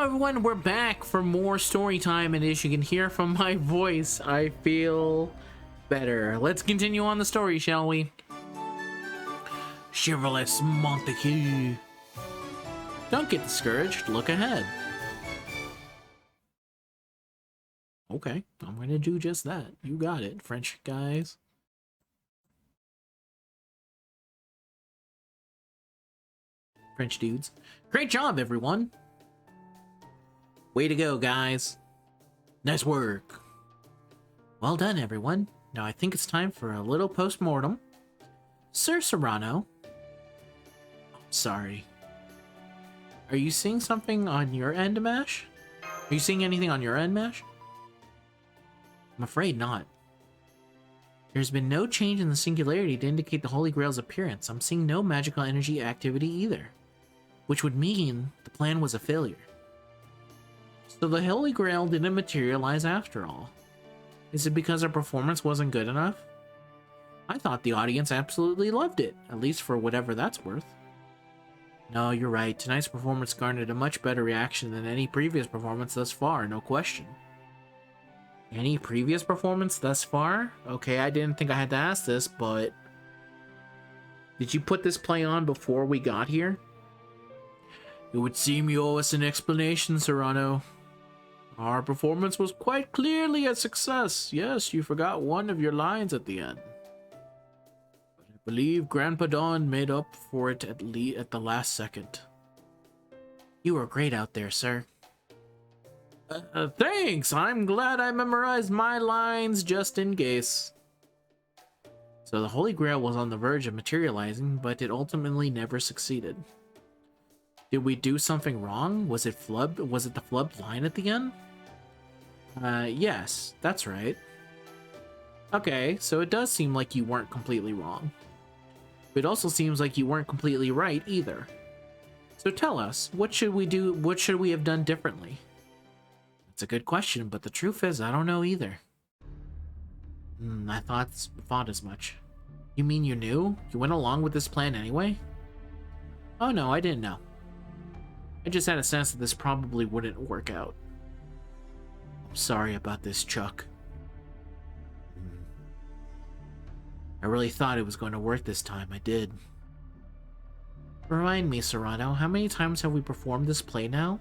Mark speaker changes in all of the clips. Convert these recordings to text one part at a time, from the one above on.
Speaker 1: everyone, we're back for more story time, and as you can hear from my voice, I feel better. Let's continue on the story, shall we? Chivalrous Montjoie. Don't get discouraged, look ahead. Okay, I'm gonna do just that. You got it, French guys. French dudes. Great job, everyone. Way to go, guys. Nice work. Well done, everyone. Now I think it's time for a little post-mortem. Sir Serrano. Sorry. Are you seeing something on your end, Mash? Are you seeing anything on your end, Mash? I'm afraid not. There's been no change in the singularity to indicate the Holy Grail's appearance. I'm seeing no magical energy activity either, which would mean the plan was a failure. So the Holy Grail didn't materialize after all. Is it because our performance wasn't good enough? I thought the audience absolutely loved it, at least for whatever that's worth. No, you're right. Tonight's performance garnered a much better reaction than any previous performance thus far, no question. Any previous performance thus far? Okay, I didn't think I had to ask this, but... did you put this play on before we got here? It would seem you owe us an explanation, Serrano. Our performance was quite clearly a success. Yes, you forgot one of your lines at the end. But I believe Grandpa Don made up for it at the last second. You were great out there, sir. Thanks! I'm glad I memorized my lines just in case. So the Holy Grail was on the verge of materializing, but it ultimately never succeeded. Did we do something wrong? Was it flubbed? Was it the flubbed line at the end? Yes, that's right. Okay, so it does seem like you weren't completely wrong. It also seems like you weren't completely right either. So tell us, what should we do? What should we have done differently? It's a good question, but the truth is, I don't know either. I thought as much. You mean you knew? You went along with this plan anyway? Oh no, I didn't know. I just had a sense that this probably wouldn't work out. I'm sorry about this, Chuck. I really thought it was going to work this time. I did. Remind me, Serrano, how many times have we performed this play now?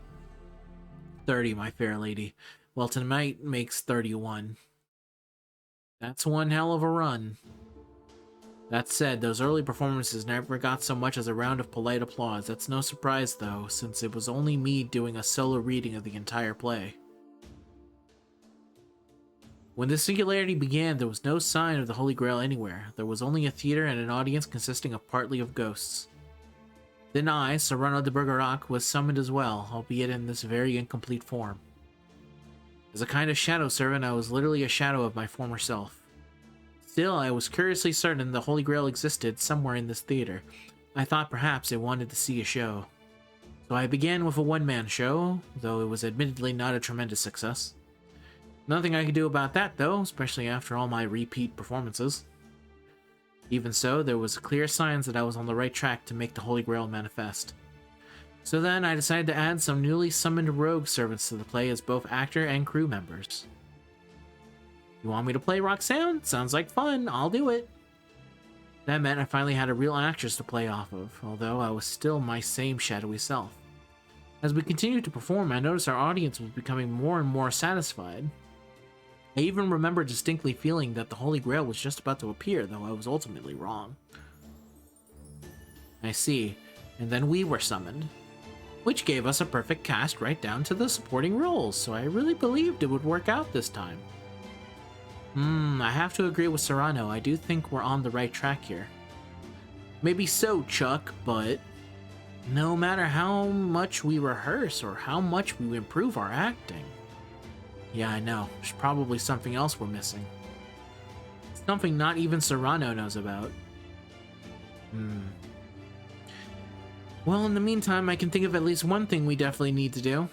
Speaker 1: 30, my fair lady. Well, tonight makes 31. That's one hell of a run. That said, those early performances never got so much as a round of polite applause. That's no surprise, though, since it was only me doing a solo reading of the entire play. When the singularity began, there was no sign of the Holy Grail anywhere. There was only a theater and an audience consisting of partly of ghosts. Then I, Serrano de Bergerac, was summoned as well, albeit in this very incomplete form. As a kind of shadow servant, I was literally a shadow of my former self. Still, I was curiously certain the Holy Grail existed somewhere in this theater. I thought perhaps it wanted to see a show. So I began with a one-man show, though it was admittedly not a tremendous success. Nothing I could do about that, though, especially after all my repeat performances. Even so, there was clear signs that I was on the right track to make the Holy Grail manifest. So then, I decided to add some newly summoned rogue servants to the play as both actor and crew members. You want me to play Roxanne? Sounds like fun, I'll do it. That meant I finally had a real actress to play off of, although I was still my same shadowy self. As we continued to perform, I noticed our audience was becoming more and more satisfied. I even remember distinctly feeling that the Holy Grail was just about to appear, though I was ultimately wrong. I see, and then we were summoned, which gave us a perfect cast right down to the supporting roles, so I really believed it would work out this time. I have to agree with Serrano. I do think we're on the right track here. Maybe so, Chuck, but no matter how much we rehearse or how much we improve our acting... Yeah, I know. There's probably something else we're missing. Something not even Serrano knows about. Well, in the meantime, I can think of at least one thing we definitely need to do.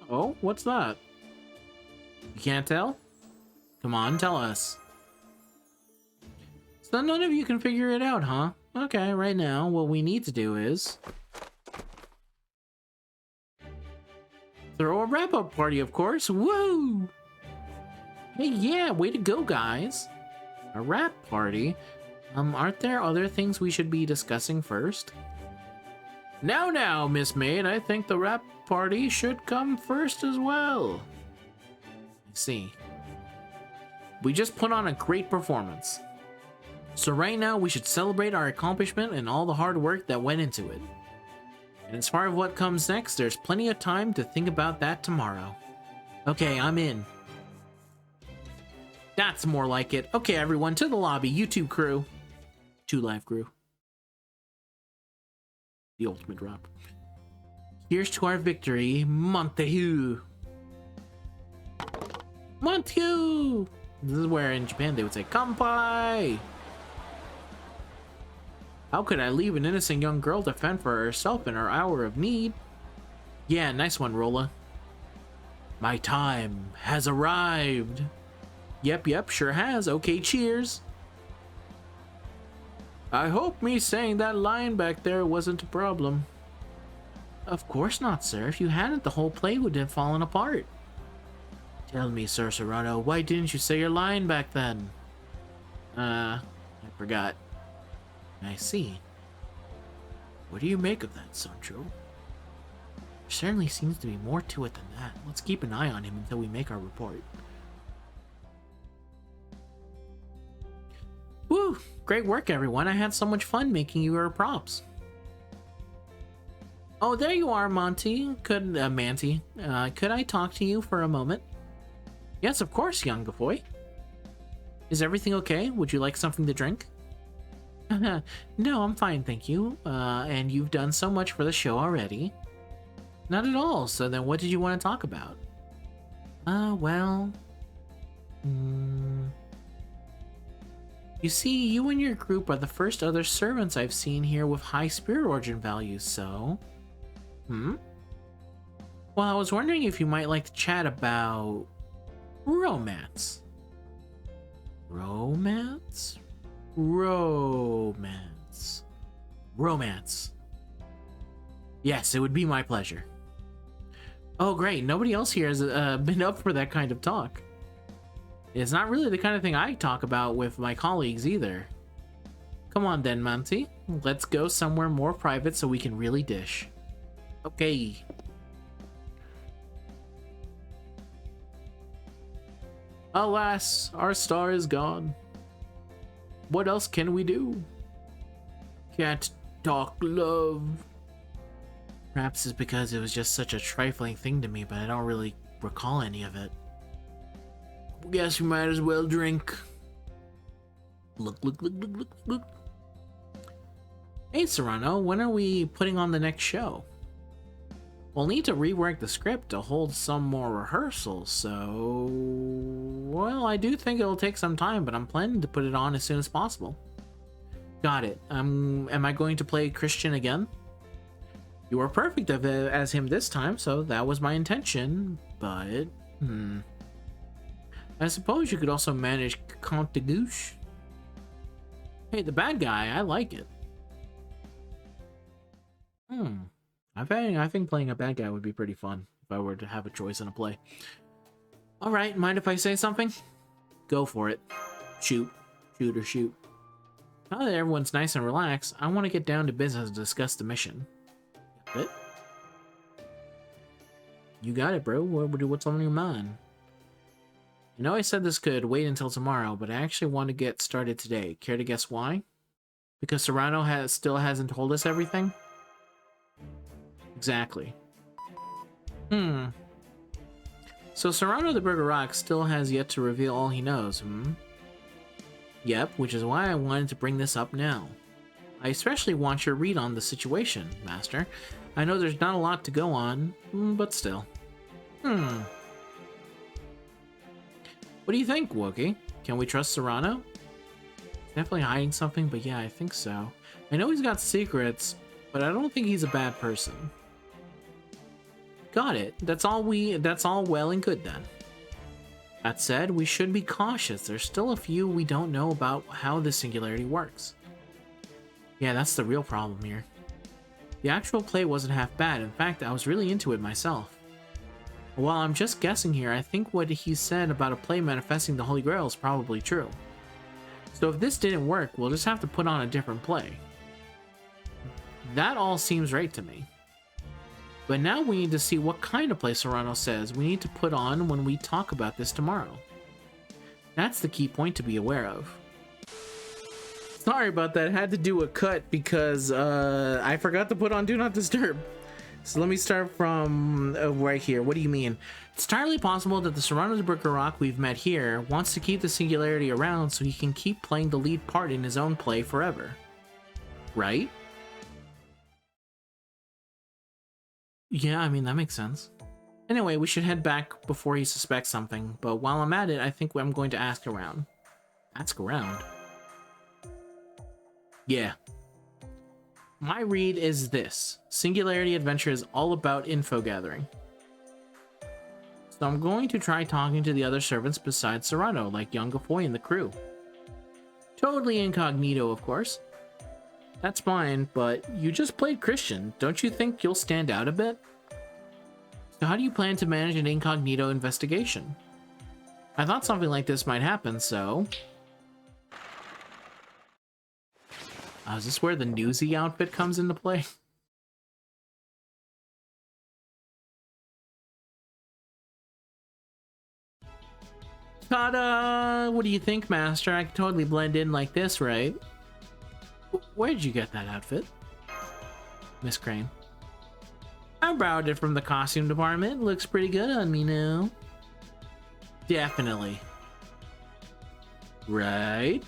Speaker 1: Oh, what's that? You can't tell? Come on, tell us. So none of you can figure it out, huh? Okay, right now, what we need to do is... Throw a wrap-up party, of course. Woo! Hey, yeah, way to go, guys. A wrap party? Aren't there other things we should be discussing first? Now, Miss Maid, I think the wrap party should come first as well. I see. We just put on a great performance. So right now, we should celebrate our accomplishment and all the hard work that went into it. And as far as what comes next, there's plenty of time to think about that tomorrow. Okay, I'm in. That's more like it. Okay, everyone, to the lobby. YouTube crew. 2 live crew. The ultimate drop. Here's to our victory, Montjoie. Montjoie! This is where in Japan they would say, "Kanpai!" How could I leave an innocent young girl to fend for herself in her hour of need? Yeah, nice one, Rolla. My time has arrived. Yep, sure has. Okay, cheers. I hope me saying that line back there wasn't a problem. Of course not, sir. If you hadn't, the whole play would have fallen apart. Tell me, Sir Serrano, why didn't you say your line back then? I forgot. I see. What do you make of that, Sancho? There certainly seems to be more to it than that. Let's keep an eye on him until we make our report. Woo! Great work, everyone. I had so much fun making your props. Oh, there you are, Manti. Could I talk to you for a moment? Yes, of course, young boy. Is everything okay? Would you like something to drink? No, I'm fine, thank you. And you've done so much for the show already. Not at all. So then what did you want to talk about? Well... You see, you and your group are the first other servants I've seen here with high spirit origin values, so... Well, I was wondering if you might like to chat about... romance. Romance? Romance. Yes, it would be my pleasure. Oh, great. Nobody else here has been up for that kind of talk. It's not really the kind of thing I talk about with my colleagues either. Come on then, Monty. Let's go somewhere more private so we can really dish. Okay. Alas, our star is gone. What else can we do? Can't talk love. Perhaps it's because it was just such a trifling thing to me, but I don't really recall any of it. Guess we might as well drink. Look. Hey, Serrano, when are we putting on the next show? We'll need to rework the script to hold some more rehearsals, so... Well, I do think it'll take some time, but I'm planning to put it on as soon as possible. Got it. Am I going to play Christian again? You were perfect as him this time, so that was my intention, but... I suppose you could also manage Comte de Gouche. Hey, the bad guy, I like it. I think playing a bad guy would be pretty fun if I were to have a choice in a play. Alright, mind if I say something? Go for it. Shoot. Shoot. Now that everyone's nice and relaxed, I want to get down to business and discuss the mission. Got it? You got it, bro. What's on your mind? I know I said this could wait until tomorrow, but I actually want to get started today. Care to guess why? Because Serrano still hasn't told us everything? Exactly. So Serrano the Bergerac still has yet to reveal all he knows, Yep, which is why I wanted to bring this up now. I especially want your read on the situation, Master. I know there's not a lot to go on, but still. What do you think, Wokey? Can we trust Serrano? Definitely hiding something, but yeah, I think so. I know he's got secrets, but I don't think he's a bad person. Got it. That's all well and good then. That said, we should be cautious. There's still a few we don't know about how the singularity works. Yeah, that's the real problem here. The actual play wasn't half bad. In fact, I was really into it myself. Well, I'm just guessing here. I think what he said about a play manifesting the Holy Grail is probably true. So if this didn't work, we'll just have to put on a different play. That all seems right to me. But now we need to see what kind of play Serrano says we need to put on when we talk about this tomorrow. That's the key point to be aware of. Sorry about that. I had to do a cut because I forgot to put on Do Not Disturb. So let me start from right here. What do you mean? It's entirely possible that the Serrano de Bergerac we've met here wants to keep the Singularity around so he can keep playing the lead part in his own play forever. Right? Yeah, I mean, that makes sense. Anyway, we should head back before he suspects something, but while I'm at it, I think I'm going to ask around. Ask around? Yeah. My read is this. Singularity Adventure is all about info gathering. So I'm going to try talking to the other servants besides Serrano, like young Gafoy and the crew. Totally incognito, of course. That's fine, but you just played Christian. Don't you think you'll stand out a bit? So how do you plan to manage an incognito investigation? I thought something like this might happen, so... is this where the newsy outfit comes into play? Ta-da! What do you think, Master? I can totally blend in like this, right? Where'd you get that outfit? Miss Crane. I borrowed it from the costume department. Looks pretty good on me now. Definitely. Right?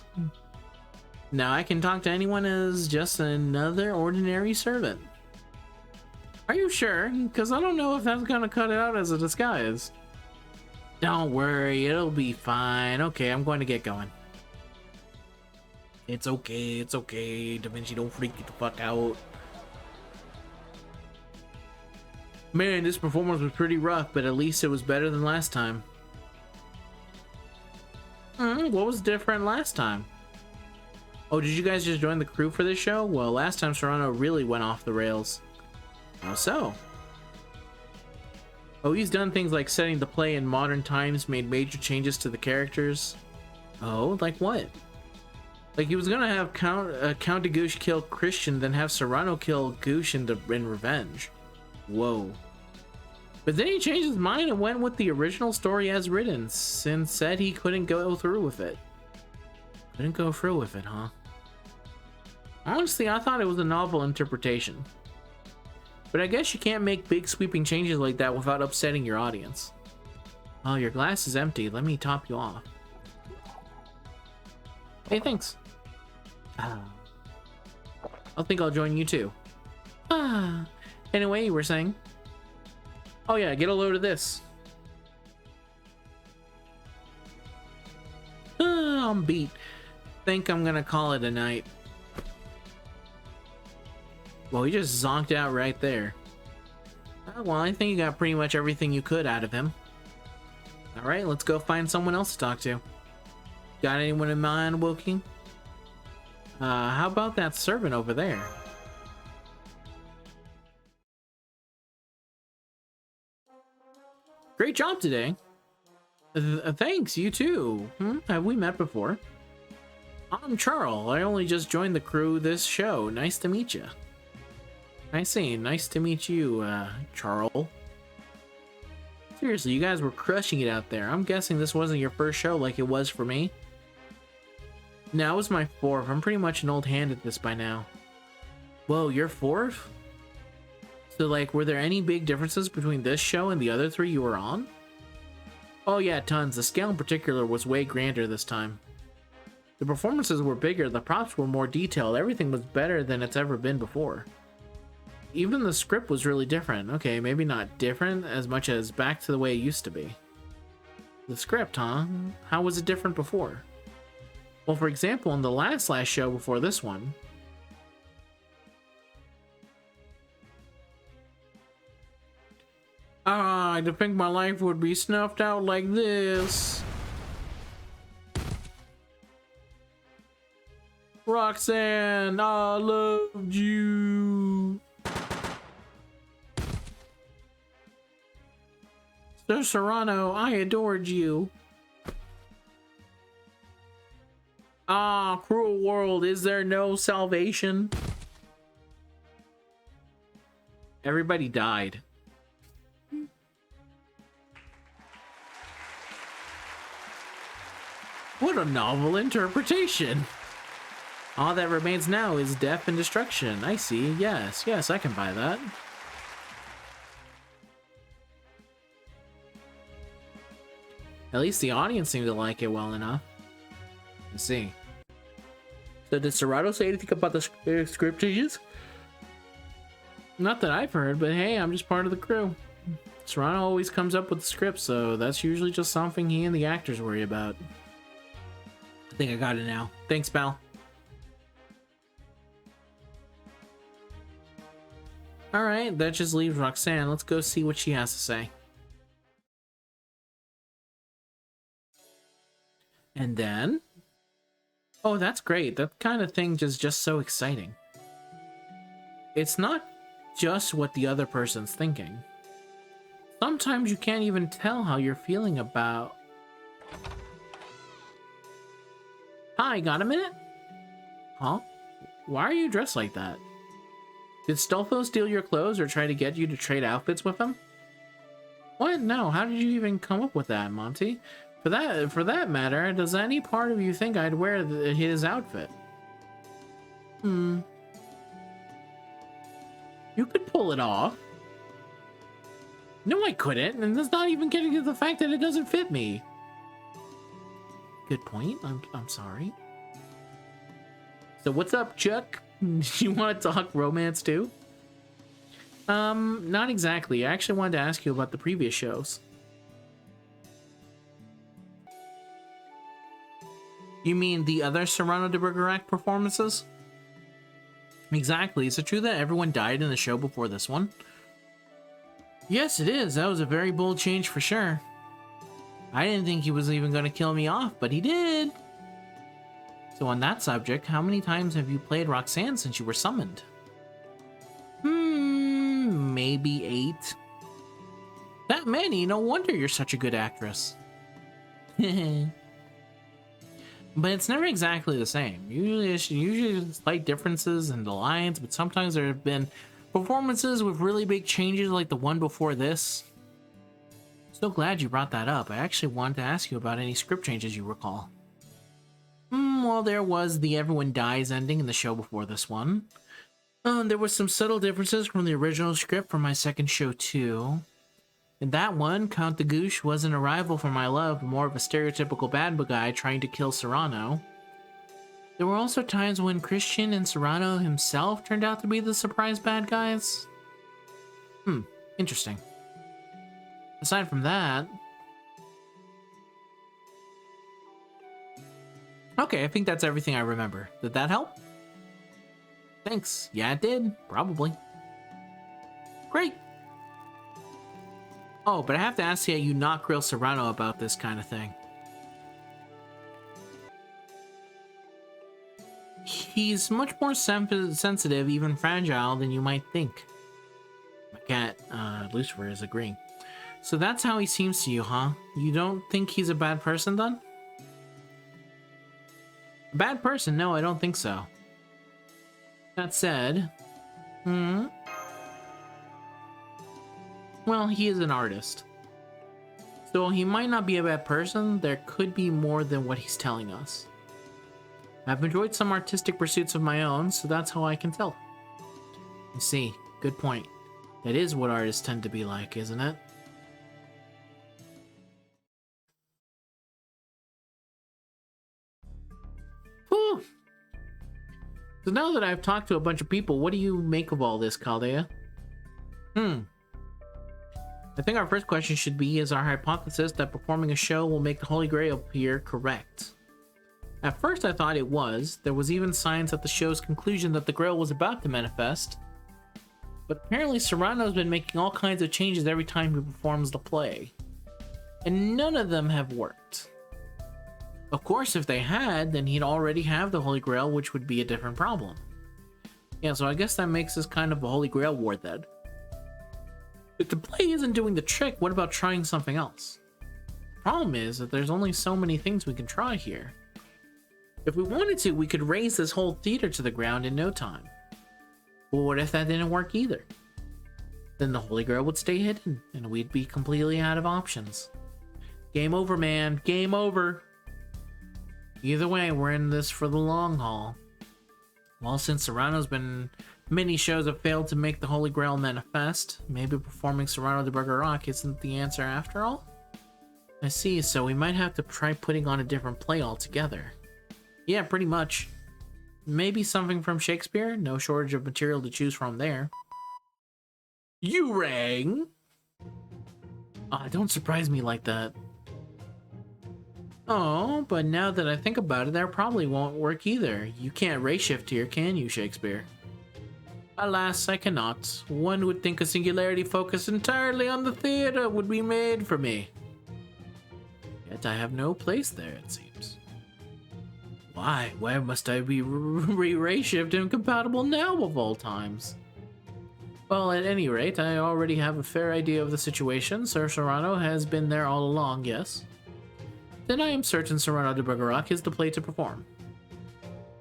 Speaker 1: Now I can talk to anyone as just another ordinary servant. Are you sure? Because I don't know if that's gonna cut it out as a disguise. Don't worry, it'll be fine. Okay, I'm going to get going. It's okay, Da Vinci, don't freak the fuck out. Man, this performance was pretty rough, but at least it was better than last time. What was different last time? Oh, did you guys just join the crew for this show? Well, last time Serrano really went off the rails. How so? Oh, he's done things like setting the play in modern times, made major changes to the characters. Oh, like what? Like he was gonna have Count de Gouche kill Christian, then have Serrano kill Gouche in revenge. Whoa. But then he changed his mind and went with the original story as written, and said he couldn't go through with it. Couldn't go through with it, huh? Honestly, I thought it was a novel interpretation. But I guess you can't make big sweeping changes like that without upsetting your audience. Oh, your glass is empty. Let me top you off. Hey, thanks. I think I'll join you too. Anyway, you were saying? Oh yeah, get a load of this. I'm beat. Think I'm gonna call it a night. Well, he just zonked out right there. Well, I think you got pretty much everything you could out of him. Alright, let's go find someone else to talk to. Got anyone in mind, Wokey? How about that servant over there? Great job today. Thanks, you too. Have we met before? I'm Charles. I only just joined the crew this show. Nice to meet you. I see. Nice to meet you, Charles. Seriously, you guys were crushing it out there. I'm guessing this wasn't your first show like it was for me. No, it was my fourth. I'm pretty much an old hand at this by now. Whoa, you're fourth? So, like, were there any big differences between this show and the other three you were on? Oh yeah, tons. The scale in particular was way grander this time. The performances were bigger, the props were more detailed, everything was better than it's ever been before. Even the script was really different. Okay, maybe not different as much as back to the way it used to be. The script, huh? How was it different before? Well, for example, in the last show before this one, I didn't think my life would be snuffed out like this. Roxanne, I loved you. Sir Serrano, I adored you. Ah, cruel world, is there no salvation? Everybody died. What a novel interpretation. All that remains now is death and destruction. I see. Yes, yes, I can buy that. At least the audience seemed to like it well enough. Let's see. So did Serrato say anything about the script changes? Not that I've heard, but hey, I'm just part of the crew. Serrano always comes up with the script, so that's usually just something he and the actors worry about. I think I got it now. Thanks, pal. Alright, that just leaves Roxanne. Let's go see what she has to say. And then... oh, that's great. That kind of thing is just so exciting. It's not just what the other person's thinking. Sometimes you can't even tell how you're feeling about... Hi, got a minute? Huh? Why are you dressed like that? Did Stolfo steal your clothes or try to get you to trade outfits with him? What? No, how did you even come up with that, Monty? For that matter, does any part of you think I'd wear his outfit? You could pull it off. No, I couldn't, and that's not even getting to the fact that it doesn't fit me. Good point. I'm sorry. So what's up, Chuck? You want to talk romance too? Not exactly. I actually wanted to ask you about the previous shows. You mean the other Serrano de Bergerac performances? Exactly. Is it true that everyone died in the show before this one? Yes, it is. That was a very bold change for sure. I didn't think he was even going to kill me off, but he did. So on that subject, how many times have you played Roxanne since you were summoned? Maybe 8. That many? No wonder you're such a good actress. But it's never exactly the same. Usually slight differences in the lines, but sometimes there have been performances with really big changes like the one before this. So glad you brought that up. I actually wanted to ask you about any script changes you recall. Well, there was the everyone dies ending in the show before this one. There were some subtle differences from the original script for my second show too. In that one, Count de Gouche wasn't a rival for my love, but more of a stereotypical bad guy trying to kill Serrano. There were also times when Christian and Serrano himself turned out to be the surprise bad guys. Interesting. Aside from that... okay, I think that's everything I remember. Did that help? Thanks. Yeah, it did. Probably. Great. Oh, but I have to ask you not grill Serrano about this kind of thing. He's much more sensitive, even fragile, than you might think. My cat, Lucifer, is agreeing. So that's how he seems to you, huh? You don't think he's a bad person, then? A bad person? No, I don't think so. That said... well, he is an artist. So he might not be a bad person, there could be more than what he's telling us. I've enjoyed some artistic pursuits of my own, so that's how I can tell. You see, good point. That is what artists tend to be like, isn't it? Whew. So now that I've talked to a bunch of people, what do you make of all this, Caldea? I think our first question should be, is our hypothesis that performing a show will make the Holy Grail appear correct? At first I thought it was. There was even signs at the show's conclusion that the Grail was about to manifest. But apparently Serrano's been making all kinds of changes every time he performs the play. And none of them have worked. Of course, if they had, then he'd already have the Holy Grail, which would be a different problem. Yeah, so I guess that makes this kind of a Holy Grail war then. If the play isn't doing the trick, what about trying something else? The problem is that there's only so many things we can try here. If we wanted to, we could raise this whole theater to the ground in no time. But what if that didn't work either? Then the Holy Grail would stay hidden, and we'd be completely out of options. Game over, man. Game over. Either way, we're in this for the long haul. Well, since Serrano's been... many shows have failed to make the Holy Grail manifest, maybe performing Serrano de Bergerac isn't the answer after all? I see, so we might have to try putting on a different play altogether. Yeah, pretty much. Maybe something from Shakespeare? No shortage of material to choose from there. You rang? Don't surprise me like that. Oh, but now that I think about it, that probably won't work either. You can't ray shift here, can you, Shakespeare? Alas, I cannot. One would think a singularity focused entirely on the theater would be made for me. Yet I have no place there, it seems. Why? Why must I be ray shift incompatible now of all times? Well, at any rate, I already have a fair idea of the situation. Sir Serrano has been there all along, yes? Then I am certain Serrano de Bergerac is the play to perform.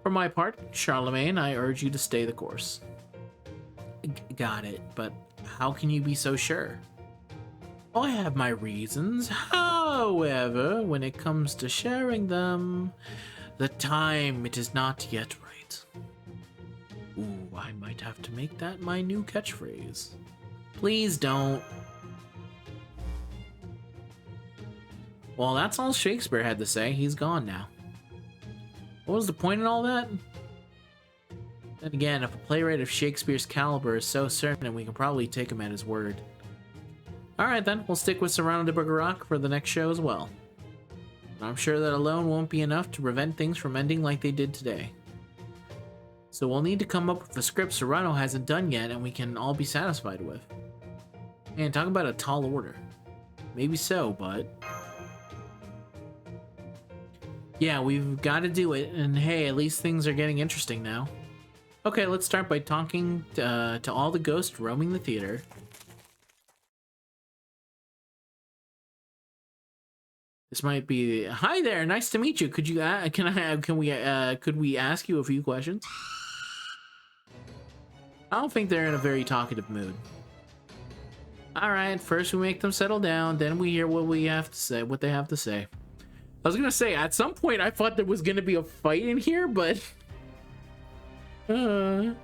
Speaker 1: For my part, Charlemagne, I urge you to stay the course. Got it, but how can you be so sure? I have my reasons. However, when it comes to sharing them, the time it is not yet right. Ooh, I might have to make that my new catchphrase. Please don't. Well, that's all Shakespeare had to say. He's gone now. What was the point in all that? Then again, if a playwright of Shakespeare's caliber is so certain, we can probably take him at his word. Alright then, we'll stick with Serrano de Bergerac for the next show as well. But I'm sure that alone won't be enough to prevent things from ending like they did today. So we'll need to come up with a script Serrano hasn't done yet and we can all be satisfied with. Man, talk about a tall order. Maybe so, but... yeah, we've got to do it, and hey, at least things are getting interesting now. Okay, let's start by talking to all the ghosts roaming the theater. This might be... Hi there, nice to meet you. Could you could we ask you a few questions? I don't think they're in a very talkative mood. All right, first we make them settle down, then we hear what we have to say, what they have to say. I was gonna say, at some point I thought there was gonna be a fight in here, but this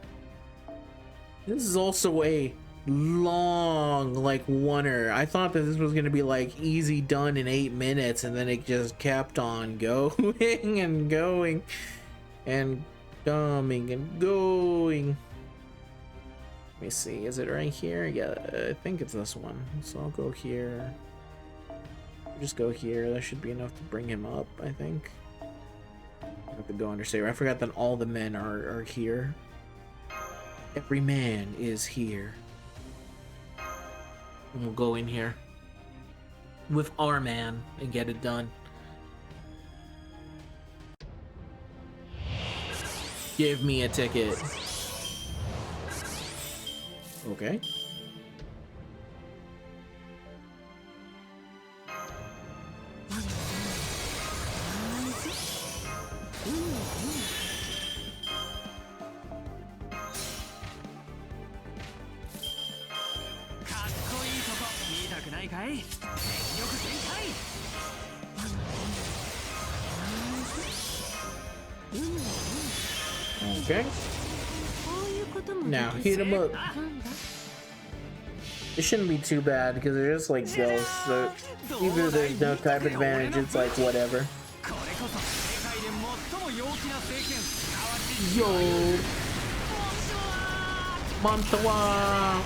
Speaker 1: is also a long, like, oneer. I thought that this was gonna be like easy done in 8 minutes, and then it just kept on going and going and coming and going. Let me see, is it right here? Yeah, I think it's this one. So I'll go here. Just go here. That should be enough to bring him up, I think. I have to go under saver. I forgot that all the men are here. Every man is here. And we'll go in here with our man and get it done. Give me a ticket. Okay. Okay. Now heat them up. It shouldn't be too bad because they're just like skills. So either there's no type advantage, it's like whatever. Yo, Montjoie.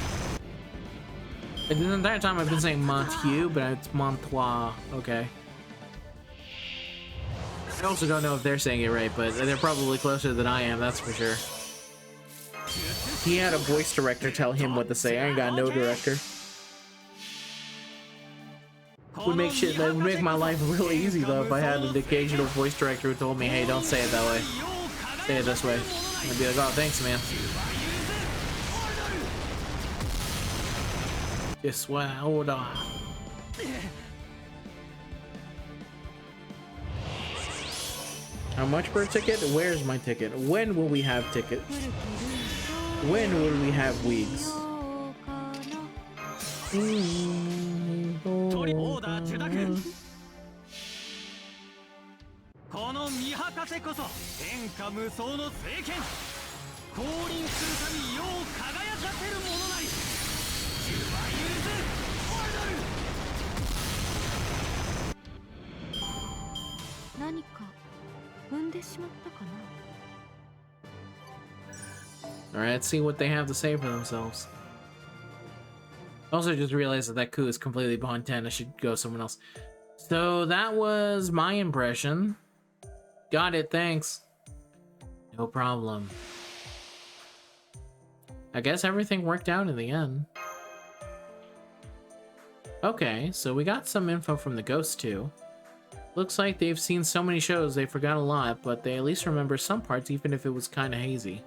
Speaker 1: And the entire time I've been saying Montjoie, but it's Montjoie. Okay. I also don't know if they're saying it right, but they're probably closer than I am, that's for sure. He had a voice director tell him what to say. I ain't got no director. Would make my life really easy though if I had an occasional voice director who told me, hey, don't say it that way. Say it this way. I'd be like, oh, thanks, man. This way, order. How much per ticket? Where's my ticket? When will we have tickets? When will we have wigs? Alright, let's see what they have to say for themselves. Also just realized that that coup is completely behind 10. I should go someone else. So that was my impression. Got it, thanks. No problem. I guess everything worked out in the end. Okay, so we got some info from the ghosts too. Looks like they've seen so many shows they forgot a lot, but they at least remember some parts even if it was kinda hazy.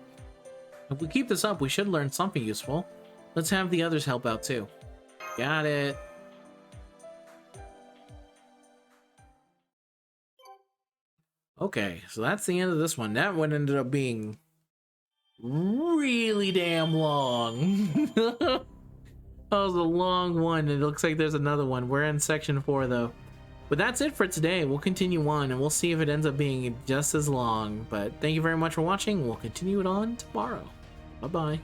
Speaker 1: If we keep this up, we should learn something useful. Let's have the others help out too. Got it. Okay, so that's the end of this one. That one ended up being really damn long. That was a long one. It looks like there's another one. We're in section 4 though. But that's it for today. We'll continue on and we'll see if it ends up being just as long. But thank you very much for watching. We'll continue it on tomorrow. Bye-bye.